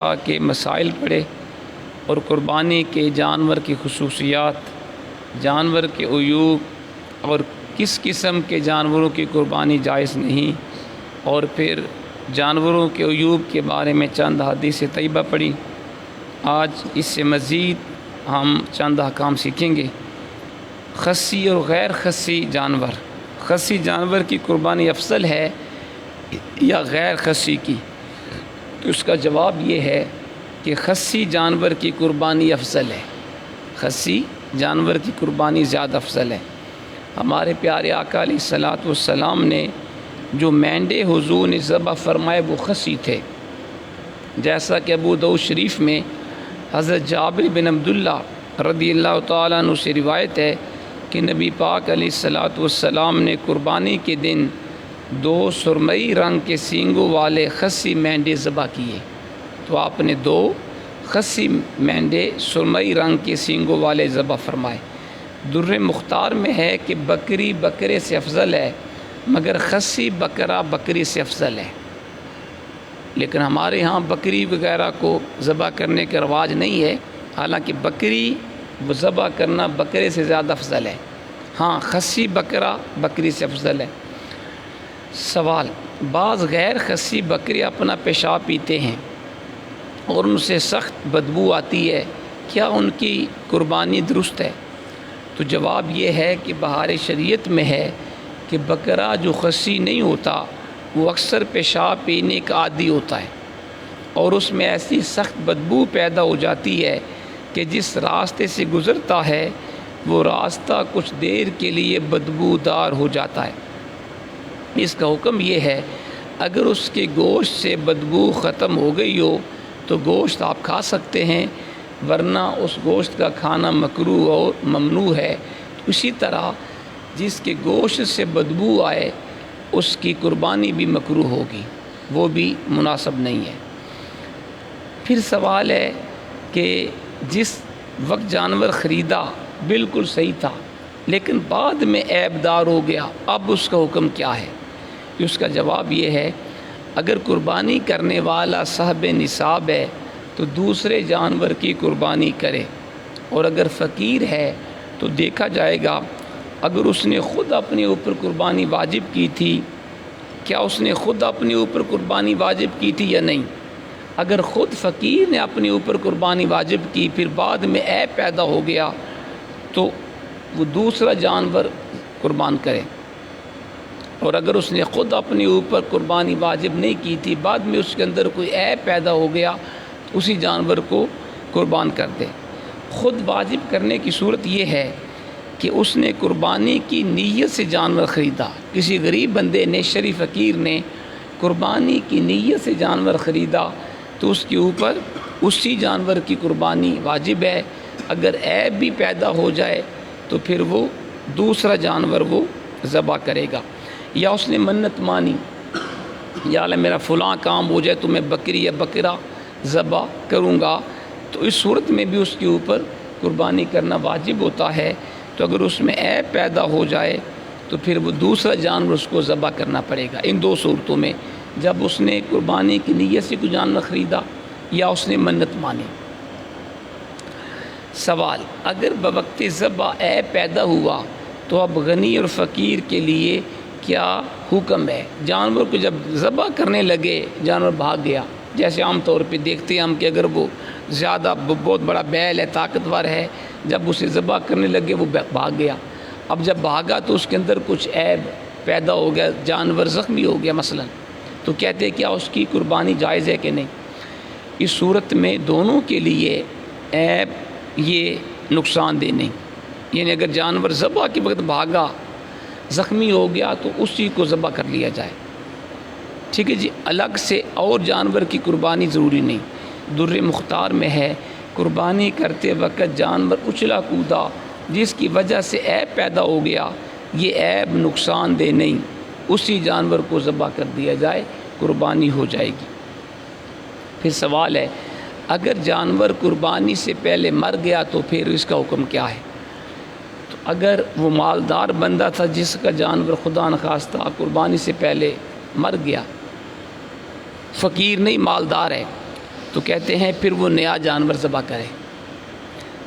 کے مسائل پڑھے اور قربانی کے جانور کی خصوصیات، جانور کے عیوب اور کس قسم کے جانوروں کی قربانی جائز نہیں، اور پھر جانوروں کے عیوب کے بارے میں چند حدیث طیبہ پڑھی۔ آج اس سے مزید ہم چند احکام سیکھیں گے۔ خصی اور غیر خصی جانور، خصی جانور کی قربانی افضل ہے یا غیر خصی کی؟ تو اس کا جواب یہ ہے کہ خصی جانور کی قربانی افضل ہے، خصی جانور کی قربانی زیادہ افضل ہے۔ ہمارے پیارے آقا علیہ الصلوۃ والسلام نے جو مینڈے حضور نے ذبح فرمائے وہ خصی تھے، جیسا کہ ابو داؤد شریف میں حضرت جابر بن عبداللہ رضی اللہ تعالیٰ عنہ سے روایت ہے کہ نبی پاک علیہ الصلوۃ والسلام نے قربانی کے دن 2 سرمئی رنگ کے سینگوں والے خصی مینڈے ذبح کیے۔ تو آپ نے 2 خصی مینڈے سرمئی رنگ کے سینگوں والے ذبح فرمائے۔ در مختار میں ہے کہ بکری بکرے سے افضل ہے، مگر خصی بکرا بکری سے افضل ہے۔ لیکن ہمارے ہاں بکری وغیرہ کو ذبح کرنے کا رواج نہیں ہے، حالانکہ بکری وہ ذبح کرنا بکرے سے زیادہ افضل ہے۔ ہاں، خصی بکرا بکری سے افضل ہے۔ سوال: بعض غیر خصی بکری اپنا پیشاب پیتے ہیں اور ان سے سخت بدبو آتی ہے، کیا ان کی قربانی درست ہے؟ تو جواب یہ ہے کہ بہار شریعت میں ہے کہ بکرا جو خصی نہیں ہوتا وہ اکثر پیشاب پینے کا عادی ہوتا ہے، اور اس میں ایسی سخت بدبو پیدا ہو جاتی ہے کہ جس راستے سے گزرتا ہے وہ راستہ کچھ دیر کے لیے بدبودار ہو جاتا ہے۔ اس کا حکم یہ ہے، اگر اس کے گوشت سے بدبو ختم ہو گئی ہو تو گوشت آپ کھا سکتے ہیں، ورنہ اس گوشت کا کھانا مکروہ اور ممنوع ہے۔ اسی طرح جس کے گوشت سے بدبو آئے اس کی قربانی بھی مکروہ ہوگی، وہ بھی مناسب نہیں ہے۔ پھر سوال ہے کہ جس وقت جانور خریدا بالکل صحیح تھا لیکن بعد میں عیب دار ہو گیا، اب اس کا حکم کیا ہے؟ اس کا جواب یہ ہے، اگر قربانی کرنے والا صاحب نصاب ہے تو دوسرے جانور کی قربانی کرے، اور اگر فقیر ہے تو دیکھا جائے گا اگر اس نے خود اپنے اوپر قربانی واجب کی تھی، کیا اس نے خود اپنے اوپر قربانی واجب کی تھی یا نہیں۔ اگر خود فقیر نے اپنے اوپر قربانی واجب کی پھر بعد میں عیب پیدا ہو گیا تو وہ دوسرا جانور قربان کرے، اور اگر اس نے خود اپنے اوپر قربانی واجب نہیں کی تھی، بعد میں اس کے اندر کوئی عیب پیدا ہو گیا تو اسی جانور کو قربان کر دے۔ خود واجب کرنے کی صورت یہ ہے کہ اس نے قربانی کی نیت سے جانور خریدا، کسی غریب بندے نے، شریف فقیر نے قربانی کی نیت سے جانور خریدا تو اس کے اوپر اسی جانور کی قربانی واجب ہے۔ اگر عیب بھی پیدا ہو جائے تو پھر وہ دوسرا جانور وہ ذبح کرے گا۔ یا اس نے منت مانی، یا اللہ میرا فلاں کام ہو جائے تو میں بکری یا بکرا ذبح کروں گا، تو اس صورت میں بھی اس کے اوپر قربانی کرنا واجب ہوتا ہے۔ تو اگر اس میں عیب پیدا ہو جائے تو پھر وہ دوسرا جانور اس کو ذبح کرنا پڑے گا۔ ان 2 صورتوں میں، جب اس نے قربانی کی نیت سے کوئی جانور خریدا یا اس نے منت مانی۔ سوال: اگر بوقت ذبح عیب پیدا ہوا تو اب غنی اور فقیر کے لیے کیا حکم ہے؟ جانور کو جب ذبح کرنے لگے جانور بھاگ گیا، جیسے عام طور پہ دیکھتے ہیں ہم کہ اگر وہ زیادہ بہت بڑا بیل ہے، طاقتور ہے، جب اسے ذبح کرنے لگے وہ بھاگ گیا۔ اب جب بھاگا تو اس کے اندر کچھ عیب پیدا ہو گیا، جانور زخمی ہو گیا مثلا، تو کہتے ہیں کیا اس کی قربانی جائز ہے کہ نہیں؟ اس صورت میں دونوں کے لیے عیب یہ نقصان دہ نہیں، یعنی اگر جانور ذبح کے وقت بھاگا، زخمی ہو گیا تو اسی کو ذبح کر لیا جائے، ٹھیک ہے جی، الگ سے اور جانور کی قربانی ضروری نہیں۔ در مختار میں ہے، قربانی کرتے وقت جانور اچھلا کودا جس کی وجہ سے عیب پیدا ہو گیا، یہ عیب نقصان دہ نہیں، اسی جانور کو ذبح کر دیا جائے، قربانی ہو جائے گی۔ پھر سوال ہے، اگر جانور قربانی سے پہلے مر گیا تو پھر اس کا حکم کیا ہے؟ تو اگر وہ مالدار بندہ تھا جس کا جانور خدا نخواستہ قربانی سے پہلے مر گیا، فقیر نہیں مالدار ہے، تو کہتے ہیں پھر وہ نیا جانور ذبح کرے۔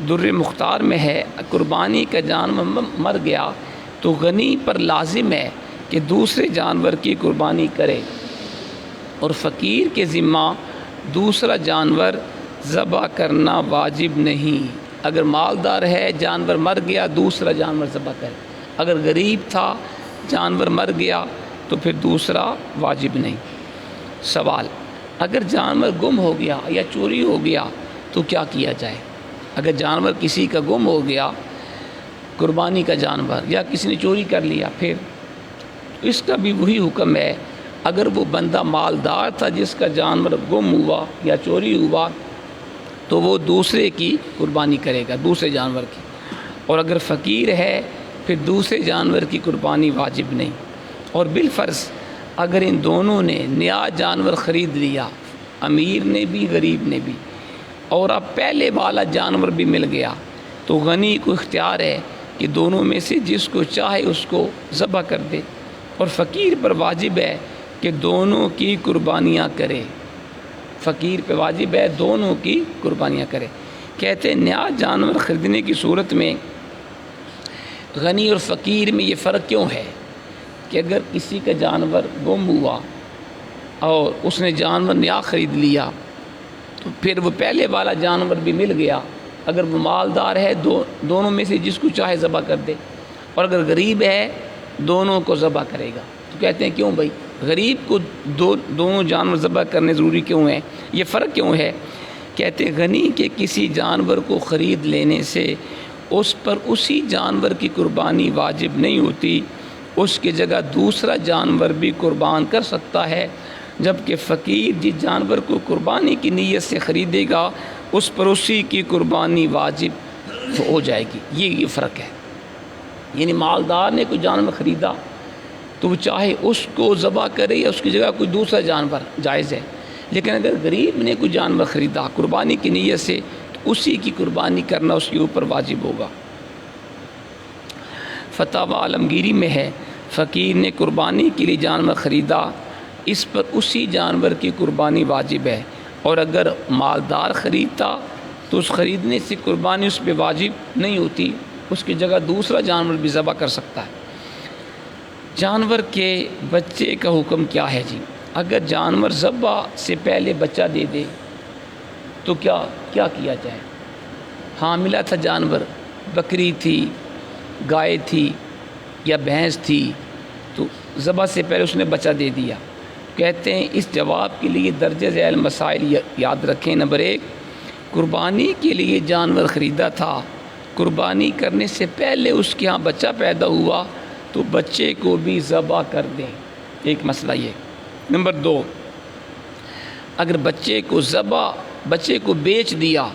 در مختار میں ہے قربانی کا جانور مر گیا تو غنی پر لازم ہے کہ دوسرے جانور کی قربانی کرے، اور فقیر کے ذمہ دوسرا جانور ذبح کرنا واجب نہیں۔ اگر مالدار ہے، جانور مر گیا، دوسرا جانور ذبح کرے۔ اگر غریب تھا، جانور مر گیا تو پھر دوسرا واجب نہیں۔ سوال: اگر جانور گم ہو گیا یا چوری ہو گیا تو کیا کیا جائے؟ اگر جانور کسی کا گم ہو گیا، قربانی کا جانور، یا کسی نے چوری کر لیا، پھر اس کا بھی وہی حکم ہے۔ اگر وہ بندہ مالدار تھا جس کا جانور گم ہوا یا چوری ہوا تو وہ دوسرے کی قربانی کرے گا، دوسرے جانور کی، اور اگر فقیر ہے پھر دوسرے جانور کی قربانی واجب نہیں۔ اور بالفرض اگر ان دونوں نے نیا جانور خرید لیا، امیر نے بھی غریب نے بھی، اور اب پہلے والا جانور بھی مل گیا، تو غنی کو اختیار ہے کہ دونوں میں سے جس کو چاہے اس کو ذبح کر دے، اور فقیر پر واجب ہے کہ دونوں کی قربانیاں کرے۔ فقیر پہ واجب ہے دونوں کی قربانیاں کرے۔ کہتے ہیں نیا جانور خریدنے کی صورت میں غنی اور فقیر میں یہ فرق کیوں ہے کہ اگر کسی کا جانور گم ہوا اور اس نے جانور نیا خرید لیا تو پھر وہ پہلے والا جانور بھی مل گیا، اگر وہ مالدار ہے دونوں میں سے جس کو چاہے ذبح کر دے، اور اگر غریب ہے دونوں کو ذبح کرے گا۔ تو کہتے ہیں کیوں بھائی غریب کو دونوں جانور ذبح کرنے ضروری کیوں ہیں؟ یہ فرق کیوں ہے؟ کہتے ہیں غنی کے کسی جانور کو خرید لینے سے اس پر اسی جانور کی قربانی واجب نہیں ہوتی، اس کی جگہ دوسرا جانور بھی قربان کر سکتا ہے، جبکہ فقیر جس جانور کو قربانی کی نیت سے خریدے گا اس پر اسی کی قربانی واجب ہو جائے گی۔ یہ فرق ہے۔ یعنی مالدار نے کوئی جانور خریدا تو وہ چاہے اس کو ذبح کرے یا اس کی جگہ کوئی دوسرا جانور جائز ہے، لیکن اگر غریب نے کوئی جانور خریدا قربانی کی نیت سے تو اسی کی قربانی کرنا اس کے اوپر واجب ہوگا۔ فتاوی عالمگیری میں ہے فقیر نے قربانی کے لیے جانور خریدا، اس پر اسی جانور کی قربانی واجب ہے، اور اگر مالدار خریدتا تو اس خریدنے سے قربانی اس پہ واجب نہیں ہوتی، اس کی جگہ دوسرا جانور بھی ذبح کر سکتا ہے۔ جانور کے بچے کا حکم کیا ہے جی؟ اگر جانور ذبح سے پہلے بچہ دے دے تو کیا کیا جائے؟ حاملہ تھا جانور، بکری تھی، گائے تھی یا بھینس تھی، تو ذبح سے پہلے اس نے بچہ دے دیا۔ کہتے ہیں اس جواب کے لیے درجہ ذیل مسائل یاد رکھیں۔ نمبر 1، قربانی کے لیے جانور خریدا تھا، قربانی کرنے سے پہلے اس کے ہاں بچہ پیدا ہوا تو بچے کو بھی ذبح کر دیں، ایک مسئلہ یہ۔ نمبر 2، اگر بچے کو بیچ دیا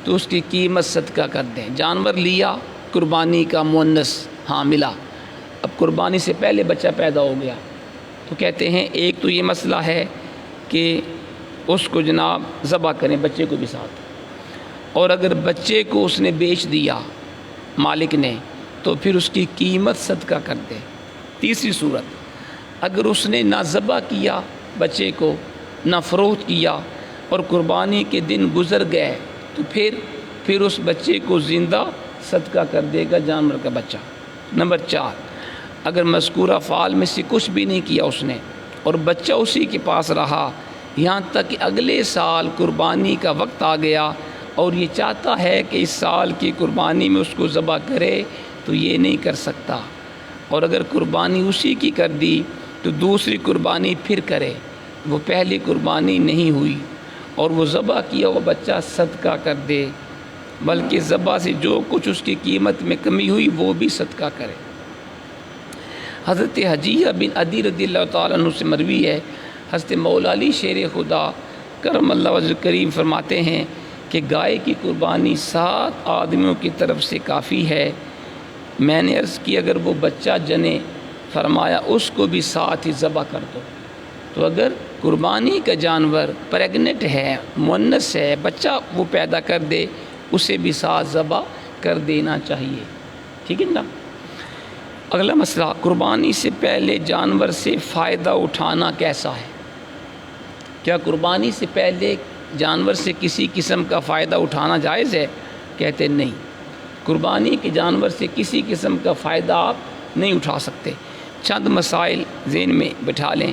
تو اس کی قیمت صدقہ کر دیں۔ جانور لیا قربانی کا مؤنث حاملہ، اب قربانی سے پہلے بچہ پیدا ہو گیا تو کہتے ہیں ایک تو یہ مسئلہ ہے کہ اس کو جناب ذبح کریں بچے کو بھی ساتھ، اور اگر بچے کو اس نے بیچ دیا مالک نے تو پھر اس کی قیمت صدقہ کر دے۔ تیسری صورت، اگر اس نے نہ ذبح کیا بچے کو نہ فروخت کیا اور قربانی کے دن گزر گئے تو پھر اس بچے کو زندہ صدقہ کر دے گا، جانور کا بچہ۔ نمبر 4، اگر مذکورہ فعال میں سے کچھ بھی نہیں کیا اس نے اور بچہ اسی کے پاس رہا یہاں تک کہ اگلے سال قربانی کا وقت آ گیا اور یہ چاہتا ہے کہ اس سال کی قربانی میں اس کو ذبح کرے تو یہ نہیں کر سکتا، اور اگر قربانی اسی کی کر دی تو دوسری قربانی پھر کرے، وہ پہلی قربانی نہیں ہوئی، اور وہ ذبح کیا وہ بچہ صدقہ کر دے، بلکہ ذبح سے جو کچھ اس کی قیمت میں کمی ہوئی وہ بھی صدقہ کرے۔ حضرت حجیہ بن عدی رضی اللہ تعالیٰ عنہ سے مروی ہے، حضرت مولا علی شیر خدا کرم اللہ وجہ کریم فرماتے ہیں کہ گائے کی قربانی 7 آدمیوں کی طرف سے کافی ہے۔ میں نے عرض کی اگر وہ بچہ جنے، فرمایا اس کو بھی ساتھ ہی ذبح کر دو۔ تو اگر قربانی کا جانور پریگننٹ ہے، مؤنث ہے، بچہ وہ پیدا کر دے، اسے بھی ساتھ ذبح کر دینا چاہیے، ٹھیک ہے نا۔ اگلا مسئلہ، قربانی سے پہلے جانور سے فائدہ اٹھانا کیسا ہے؟ کیا قربانی سے پہلے جانور سے کسی قسم کا فائدہ اٹھانا جائز ہے؟ کہتے نہیں، قربانی کے جانور سے کسی قسم کا فائدہ آپ نہیں اٹھا سکتے۔ چند مسائل ذہن میں بٹھا لیں۔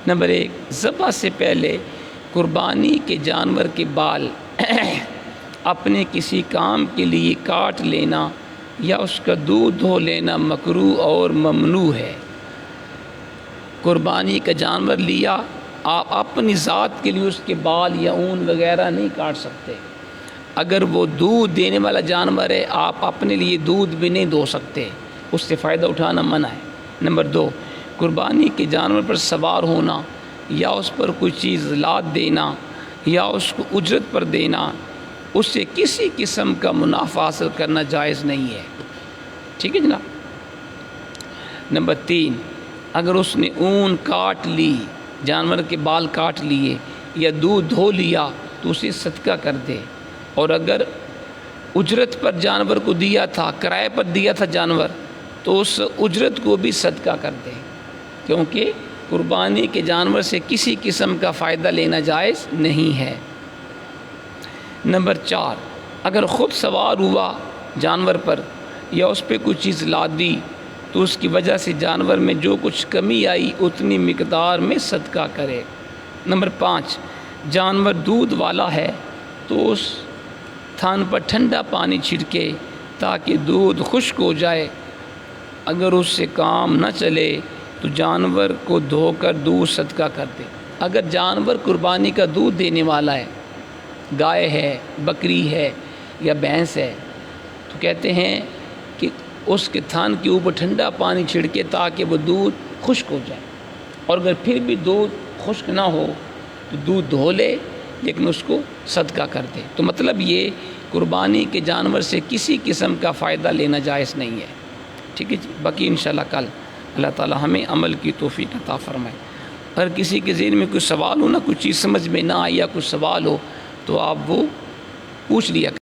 نمبر 1، ذبح سے پہلے قربانی کے جانور کے بال اپنے کسی کام کے لیے کاٹ لینا یا اس کا دودھ دھو لینا مکروہ اور ممنوع ہے۔ قربانی کا جانور لیا، آپ اپنی ذات کے لیے اس کے بال یا اون وغیرہ نہیں کاٹ سکتے۔ اگر وہ دودھ دینے والا جانور ہے، آپ اپنے لیے دودھ بھی نہیں دو سکتے، اس سے فائدہ اٹھانا منع ہے۔ نمبر 2، قربانی کے جانور پر سوار ہونا یا اس پر کوئی چیز لاد دینا یا اس کو اجرت پر دینا، اس سے کسی قسم کا منافع حاصل کرنا جائز نہیں ہے۔ ٹھیک ہے جناب۔ نمبر 3، اگر اس نے اون کاٹ لی، جانور کے بال کاٹ لیے یا دودھ دھو لیا تو اسے صدقہ کر دے، اور اگر اجرت پر جانور کو دیا تھا، کرائے پر دیا تھا جانور، تو اس اجرت کو بھی صدقہ کر دے، کیونکہ قربانی کے جانور سے کسی قسم کا فائدہ لینا جائز نہیں ہے۔ نمبر 4، اگر خود سوار ہوا جانور پر یا اس پہ کوئی چیز لاد دی تو اس کی وجہ سے جانور میں جو کچھ کمی آئی اتنی مقدار میں صدقہ کرے۔ نمبر 5، جانور دودھ والا ہے تو اس تھان پر ٹھنڈا پانی چھڑکے تاکہ دودھ خشک ہو جائے۔ اگر اس سے کام نہ چلے تو جانور کو دھو کر دودھ صدقہ کر دے۔ اگر جانور قربانی کا دودھ دینے والا ہے، گائے ہے، بکری ہے یا بھینس ہے، تو کہتے ہیں کہ اس کے تھان کے اوپر ٹھنڈا پانی چھڑکے تاکہ وہ دودھ خشک ہو جائے، اور اگر پھر بھی دودھ خشک نہ ہو تو دودھ دھو لے لیکن اس کو صدقہ کر دے۔ تو مطلب یہ قربانی کے جانور سے کسی قسم کا فائدہ لینا جائز نہیں ہے۔ ٹھیک ہے جی، باقی انشاءاللہ کل اللہ تعالی ہمیں عمل کی توفیق عطا فرمائے۔ اگر کسی کے ذہن میں کوئی سوال ہو، نہ کوئی چیز سمجھ میں نہ آئی یا کوئی سوال ہو تو آپ وہ پوچھ لیا کریں۔